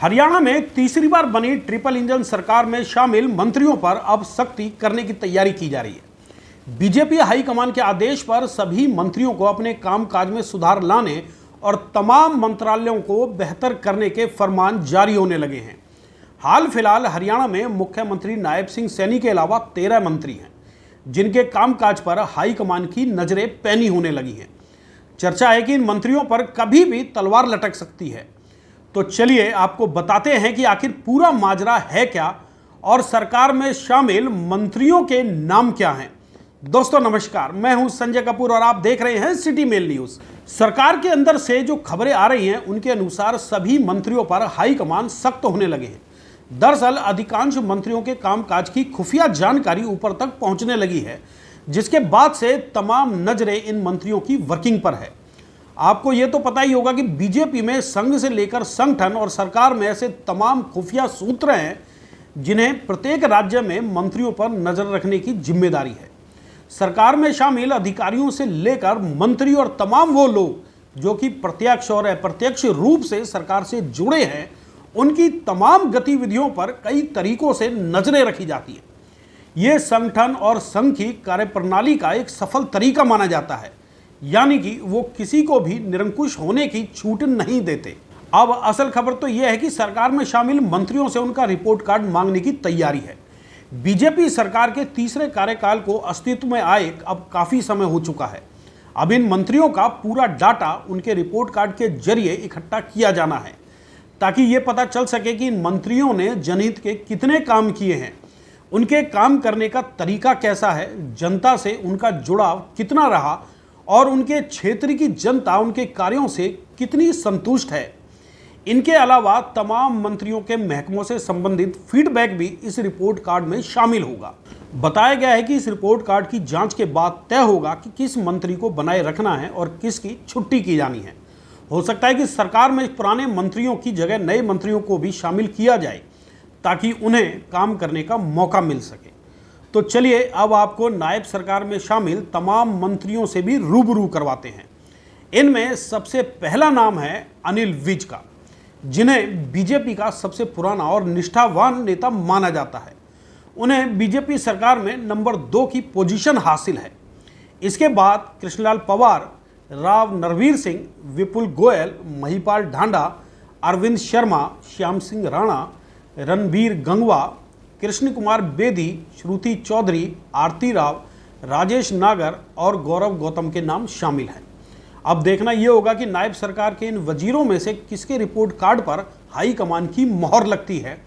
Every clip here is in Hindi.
हरियाणा में तीसरी बार बनी ट्रिपल इंजन सरकार में शामिल मंत्रियों पर अब सख्ती करने की तैयारी की जा रही है। बीजेपी हाईकमान के आदेश पर सभी मंत्रियों को अपने कामकाज में सुधार लाने और तमाम मंत्रालयों को बेहतर करने के फरमान जारी होने लगे हैं। हाल फिलहाल हरियाणा में मुख्यमंत्री नायब सिंह सैनी के अलावा 13 मंत्री हैं जिनके कामकाज पर हाईकमान की नजरें पैनी होने लगी हैं। चर्चा है कि इन मंत्रियों पर कभी भी तलवार लटक सकती है। तो चलिए आपको बताते हैं कि आखिर पूरा माजरा है क्या और सरकार में शामिल मंत्रियों के नाम क्या हैं। दोस्तों नमस्कार, मैं हूं संजय कपूर और आप देख रहे हैं सिटी मेल न्यूज। सरकार के अंदर से जो खबरें आ रही हैं उनके अनुसार सभी मंत्रियों पर हाईकमान सख्त होने लगे हैं। दरअसल अधिकांश मंत्रियों के कामकाज की खुफिया जानकारी ऊपर तक पहुंचने लगी है, जिसके बाद से तमाम नजरें इन मंत्रियों की वर्किंग पर है। आपको यह तो पता ही होगा कि बीजेपी में संघ से लेकर संगठन और सरकार में ऐसे तमाम खुफिया सूत्र हैं जिन्हें प्रत्येक राज्य में मंत्रियों पर नजर रखने की जिम्मेदारी है। सरकार में शामिल अधिकारियों से लेकर मंत्री और तमाम वो लोग जो कि प्रत्यक्ष और अप्रत्यक्ष रूप से सरकार से जुड़े हैं, उनकी तमाम गतिविधियों पर कई तरीकों से नजरें रखी जाती है। ये संगठन और संघ की कार्यप्रणाली का एक सफल तरीका माना जाता है, यानी कि वो किसी को भी निरंकुश होने की छूट नहीं देते। अब असल खबर तो यह है कि सरकार में शामिल मंत्रियों से उनका रिपोर्ट कार्ड मांगने की तैयारी है। बीजेपी सरकार के तीसरे कार्यकाल को अस्तित्व में आए अब काफी समय हो चुका है। अब इन मंत्रियों का पूरा डाटा उनके रिपोर्ट कार्ड के जरिए इकट्ठा किया जाना है ताकि ये पता चल सके कि इन मंत्रियों ने जनहित के कितने काम किए हैं, उनके काम करने का तरीका कैसा है, जनता से उनका जुड़ाव कितना रहा और उनके क्षेत्र की जनता उनके कार्यों से कितनी संतुष्ट है। इनके अलावा तमाम मंत्रियों के महकमों से संबंधित फीडबैक भी इस रिपोर्ट कार्ड में शामिल होगा। बताया गया है कि इस रिपोर्ट कार्ड की जांच के बाद तय होगा कि किस मंत्री को बनाए रखना है और किसकी छुट्टी की जानी है। हो सकता है कि सरकार में पुराने मंत्रियों की जगह नए मंत्रियों को भी शामिल किया जाए ताकि उन्हें काम करने का मौका मिल सके। तो चलिए अब आपको नायब सरकार में शामिल तमाम मंत्रियों से भी रूबरू करवाते हैं। इनमें सबसे पहला नाम है अनिल विज का, जिन्हें बीजेपी का सबसे पुराना और निष्ठावान नेता माना जाता है। उन्हें बीजेपी सरकार में नंबर 2 की पोजीशन हासिल है। इसके बाद कृष्णलाल पवार, राव नरवीर सिंह, विपुल गोयल, महिपाल ढांडा, अरविंद शर्मा, श्याम सिंह राणा, रणबीर गंगवा, कृष्ण कुमार बेदी, श्रुति चौधरी, आरती राव, राजेश नागर और गौरव गौतम के नाम शामिल हैं। अब देखना यह होगा कि नायब सरकार के इन वजीरों में से किसके रिपोर्ट कार्ड पर हाईकमान की मोहर लगती है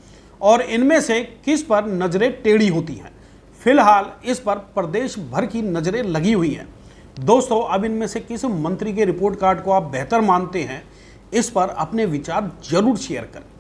और इनमें से किस पर नजरें टेढ़ी होती हैं। फिलहाल इस पर प्रदेश भर की नजरें लगी हुई हैं। दोस्तों, अब इनमें से किस मंत्री के रिपोर्ट कार्ड को आप बेहतर मानते हैं, इस पर अपने विचार जरूर शेयर करें।